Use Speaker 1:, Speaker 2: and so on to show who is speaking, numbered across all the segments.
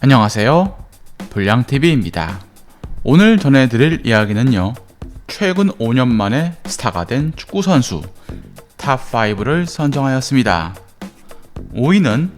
Speaker 1: 안녕하세요, 불량TV입니다. 오늘 전해드릴 이야기는요, 최근 5년 만에 스타가 된 축구선수 탑5를 선정하였습니다. 5위는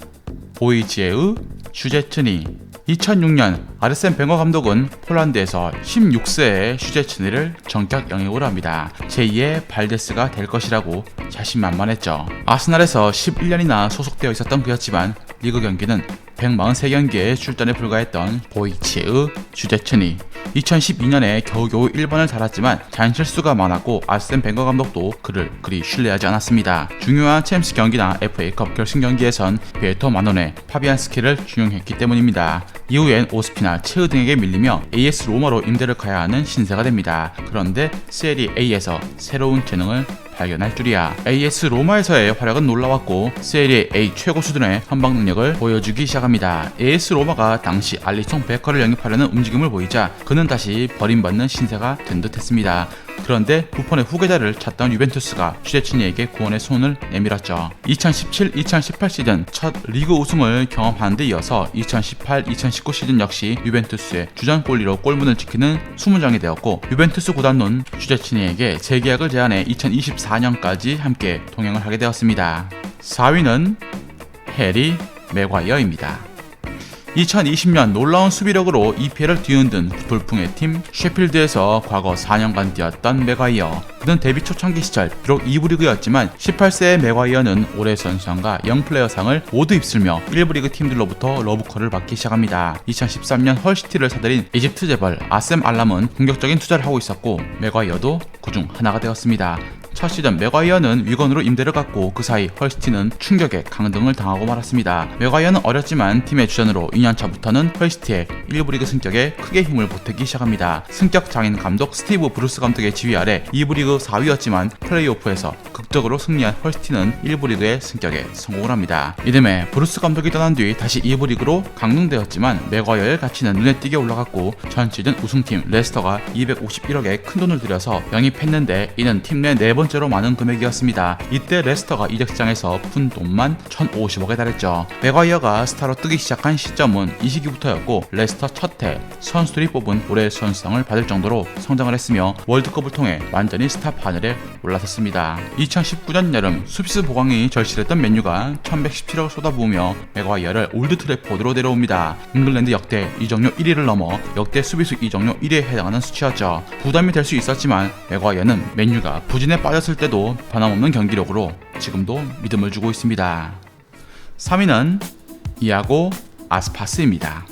Speaker 1: 보이지에의 슈제츠니. 2006년 아르센 벵거 감독은 폴란드에서 16세의 슈제츠니를 전격 영입을 합니다. 제2의 발데스가 될 것이라고 자신만만했죠. 아스날에서 11년이나 소속되어 있었던 그였지만 리그 경기는 143경기에 출전에 불과했던 보이치의 슈제츠니. 2012년에 겨우겨우 1번을 달았지만 잔실수가 많았고 아르센 벵거 감독도 그를 그리 신뢰하지 않았습니다. 중요한 챔스 경기나 FA컵 결승 경기에선 베토 마노네, 파비안스키를 중용했기 때문입니다. 이후엔 오스피나, 체흐 등에게 밀리며 AS 로마로 임대를 가야 하는 신세가 됩니다. 그런데 세리 A에서 새로운 재능을 발견할 줄이야. AS 로마에서의 활약은 놀라웠고 세리 A 최고 수준의 한방 능력을 보여주기 시작합니다. AS 로마가 당시 알리송 베커를 영입하려는 움직임을 보이자 그는 다시 버림받는 신세가 된 듯했습니다. 그런데 부폰의 후계자를 찾던 유벤투스가 슈제츠니에게 구원의 손을 내밀었죠. 2017-2018 시즌 첫 리그 우승을 경험하는 데 이어서 2018-2019 시즌 역시 유벤투스의 주전골리로 골문을 지키는 수문장이 되었고, 유벤투스 구단은 슈제츠니에게 재계약을 제안해 2024년까지 함께 동행을 하게 되었습니다. 4위는 해리 맥과이어입니다. 2020년 놀라운 수비력으로 EPL을 뒤흔든 돌풍의 팀 셰필드에서 과거 4년간 뛰었던 맥과이어. 그는 데뷔 초창기 시절 비록 2부 리그였지만 18세의 맥과이어는 올해 선수상과 영플레이어상을 모두 휩쓸며 1부 리그 팀들로부터 러브콜을 받기 시작합니다. 2013년 헐시티를 사들인 이집트 재벌 아셈 알람은 공격적인 투자를 하고 있었고 맥과이어도 그중 하나가 되었습니다. 첫 시즌 맥과이어는 위건으로 임대를 갔고 그 사이 헐시티는 충격에 강등을 당하고 말았습니다. 맥과이어는 어렸지만 팀의 주전으로 2년차부터는 헐시티의 1부 리그 승격에 크게 힘을 보태기 시작합니다. 승격 장인 감독 스티브 브루스 감독의 지휘 아래 2부 리그 4위였지만 플레이오프에서 극적으로 승리한 헐시티는 1부 리그의 승격에 성공을 합니다. 이듬해 브루스 감독이 떠난 뒤 다시 2부 리그로 강등되었지만 맥과이어의 가치는 눈에 띄게 올라갔고 전 시즌 우승팀 레스터가 251억의 큰돈을 들여서 영입했는데 이는 팀 내 네 번째로 많은 금액이었습니다. 이때 레스터가 이적 시장에서 푼 돈만 1,050억에 달했죠. 맥과이어가 스타로 뜨기 시작한 시점은 이 시기부터였고 레스터 첫해 선수들이 뽑은 올해의 선수상을 받을 정도로 성장을 했으며 월드컵을 통해 완전히 스타 하늘에 올라섰습니다. 2019년 여름 수비수 보강이 절실했던 맨유가 1,117억을 쏟아부으며 맥과이어를 올드 트래포드로 데려옵니다. 잉글랜드 역대 이적료 1위를 넘어 역대 수비수 이적료 1위에 해당하는 수치였죠. 부담이 될 수 있었지만 맥과이어는 맨유가 부진에 빠졌을 때도 변함없는 경기력으로 지금도 믿음을 주고 있습니다. 3위는 이아고 아스파스입니다.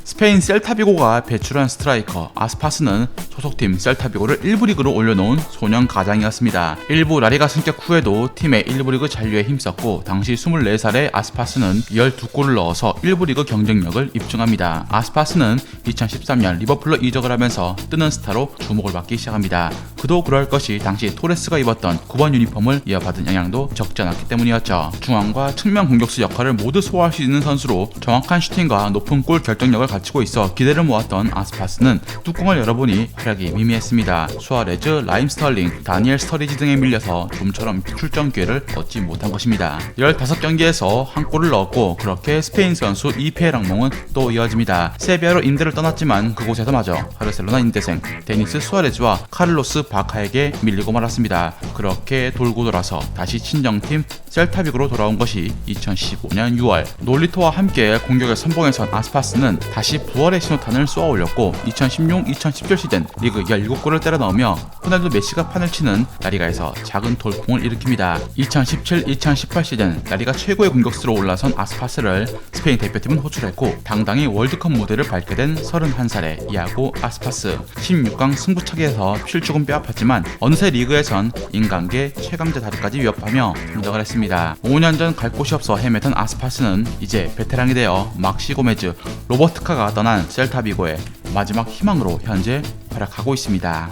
Speaker 1: 스페인 셀타비고가 배출한 스트라이커 아스파스는 소속팀 셀타비고를 1부 리그로 올려놓은 소년 가장이었습니다. 1부 라리가 승격 후에도 팀의 1부 리그 잔류에 힘썼고 당시 24살의 아스파스는 12골을 넣어서 1부 리그 경쟁력을 입증합니다. 아스파스는 2013년 리버풀로 이적을 하면서 뜨는 스타로 주목을 받기 시작합니다. 그도 그럴 것이 당시 토레스가 입었던 9번 유니폼을 이어받은 영향도 적지 않았기 때문이었죠. 중앙과 측면 공격수 역할을 모두 소화할 수 있는 선수로 정확한 슈팅과 높은 골 결정력을 갖추고 있어 기대를 모았던 아스파스는 뚜껑을 열어보니 활약이 미미했습니다. 수아레즈, 라임 스털링, 다니엘 스터리지 등에 밀려서 좀처럼 출전 기회를 얻지 못한 것입니다. 15경기에서 한 골을 넣었고 그렇게 스페인 선수 EPL 악몽은 또 이어집니다. 세비야로 임대를 떠났지만 그곳에서마저 바르셀로나 인대생 데니스 수아레즈와 카를로스 바카에게 밀리고 말았습니다. 그렇게 돌고 돌아서 다시 친정팀 셀타비고로 돌아온 것이 2015년 6월 놀리토와 함께 공격을 선봉해선 아스파스는 다시 부활의 신호탄을 쏘아 올렸고 2016-2017 시즌 리그 17골을 때려 넣으며 호날두 메시가 판을 치는 라리가에서 작은 돌풍을 일으킵니다. 2017-2018 시즌 라리가 최고의 공격수로 올라선 아스파스를 스페인 대표팀은 호출했고 당당히 월드컵 무대를 밟게 된 31살의 이아고 아스파스. 16강 승부차기에서 필죽은 뼈아팠지만 어느새 리그에선 인간계 최강자 다리까지 위협하며 등장을 했습니다. 5년 전 갈 곳이 없어 헤매던 아스파스는 이제 베테랑이 되어 막시 고메즈, 로버트카가 떠난 셀타비고의 마지막 희망으로 현재 활약하고 있습니다.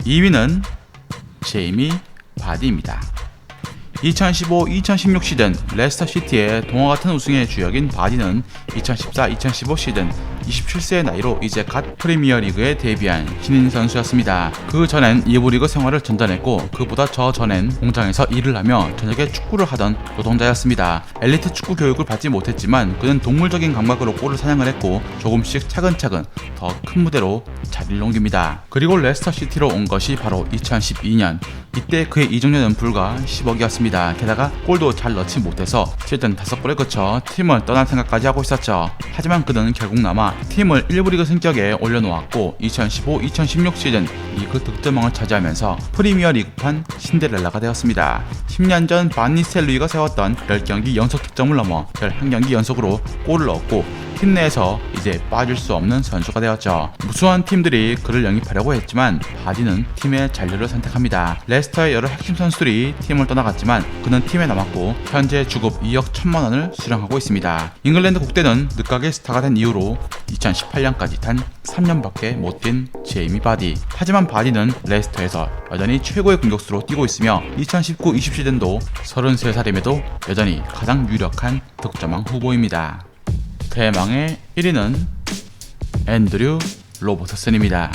Speaker 1: 2위는 제이미 바디입니다. 2015-2016 시즌 레스터 시티의 동화같은 우승의 주역인 바디는 2014-2015 시즌 27세의 나이로 이제 갓 프리미어리그에 데뷔한 신인 선수였습니다. 그 전엔 2부 리그 생활을 전전했고 그보다 저 전엔 공장에서 일을 하며 저녁에 축구를 하던 노동자였습니다. 엘리트 축구 교육을 받지 못했지만 그는 동물적인 감각으로 골을 사냥을 했고 조금씩 차근차근 더 큰 무대로 자리를 옮깁니다. 그리고 레스터 시티로 온 것이 바로 2012년. 이때 그의 이적료는 불과 10억이었습니다. 게다가 골도 잘 넣지 못해서 시즌 5골에 그쳐 팀을 떠날 생각까지 하고 있었죠. 하지만 그는 결국 남아 팀을 1부 리그 승격에 올려놓았고 2015-2016 시즌 리그 득점왕을 차지하면서 프리미어 리그판 신데렐라가 되었습니다. 10년 전 바니셀루이가 세웠던 10경기 연속 득점을 넘어 11경기 연속으로 골을 넣었고 팀 내에서 이제 빠질 수 없는 선수가 되었죠. 무수한 팀들이 그를 영입하려고 했지만 바디는 팀의 잔류를 선택합니다. 레스터의 여러 핵심 선수들이 팀을 떠나갔지만 그는 팀에 남았고 현재 주급 2억 1천만 원을 수령하고 있습니다. 잉글랜드 국대는 늦가게 스타가 된 이후로 2018년까지 단 3년밖에 못 뛴 제이미 바디. 하지만 바디는 레스터에서 여전히 최고의 공격수로 뛰고 있으며 2019-20 시즌도 33살임에도 여전히 가장 유력한 득점왕 후보입니다. 대망의 1위는 앤드류 로버트슨입니다.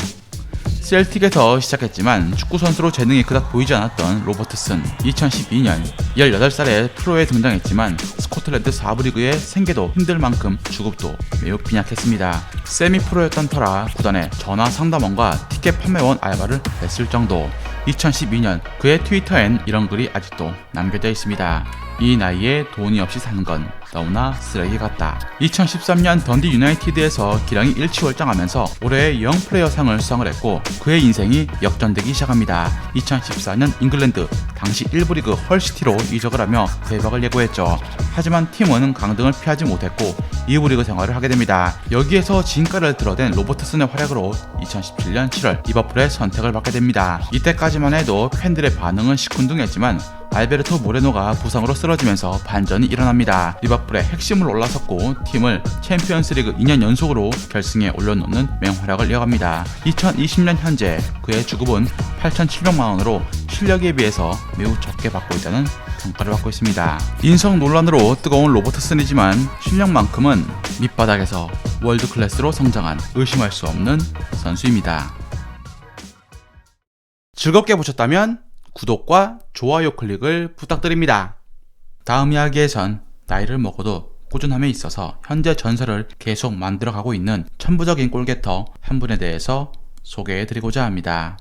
Speaker 1: 셀틱에서 시작했지만 축구선수로 재능이 그닥 보이지 않았던 로버트슨. 2012년 18살에 프로에 등장했지만 스코틀랜드 4부 리그에 생계도 힘들 만큼 주급도 매우 빈약했습니다. 세미 프로였던 터라 구단의 전화 상담원과 티켓 판매원 알바를 했을 정도. 2012년 그의 트위터엔 이런 글이 아직도 남겨져 있습니다. 이 나이에 돈이 없이 사는 건 너무나 쓰레기 같다. 2013년 던디 유나이티드에서 기량이 일취월장하면서 올해의 영 플레이어 상을 수상을 했고 그의 인생이 역전되기 시작합니다. 2014년 잉글랜드 당시 1부 리그 헐시티로 이적을 하며 대박을 예고했죠. 하지만 팀은 강등을 피하지 못했고 2부 리그 생활을 하게 됩니다. 여기에서 진가를 드러낸 로버트슨의 활약으로 2017년 7월 리버풀의 선택을 받게 됩니다. 이때까지만 해도 팬들의 반응은 시큰둥했지만 알베르토 모레노가 부상으로 쓰러지면서 반전이 일어납니다. 리버풀의 핵심을 올라섰고 팀을 챔피언스리그 2년 연속으로 결승에 올려놓는 맹활약을 이어갑니다. 2020년 현재 그의 주급은 8,700만 원으로 실력에 비해서 매우 적게 받고 있다는 평가를 받고 있습니다. 인성 논란으로 뜨거운 로버트슨이지만 실력만큼은 밑바닥에서 월드 클래스로 성장한 의심할 수 없는 선수입니다. 즐겁게 보셨다면 구독과 좋아요 클릭을 부탁드립니다. 다음 이야기에선 나이를 먹어도 꾸준함에 있어서 현재 전설을 계속 만들어가고 있는 천부적인 골게터 한 분에 대해서 소개해드리고자 합니다.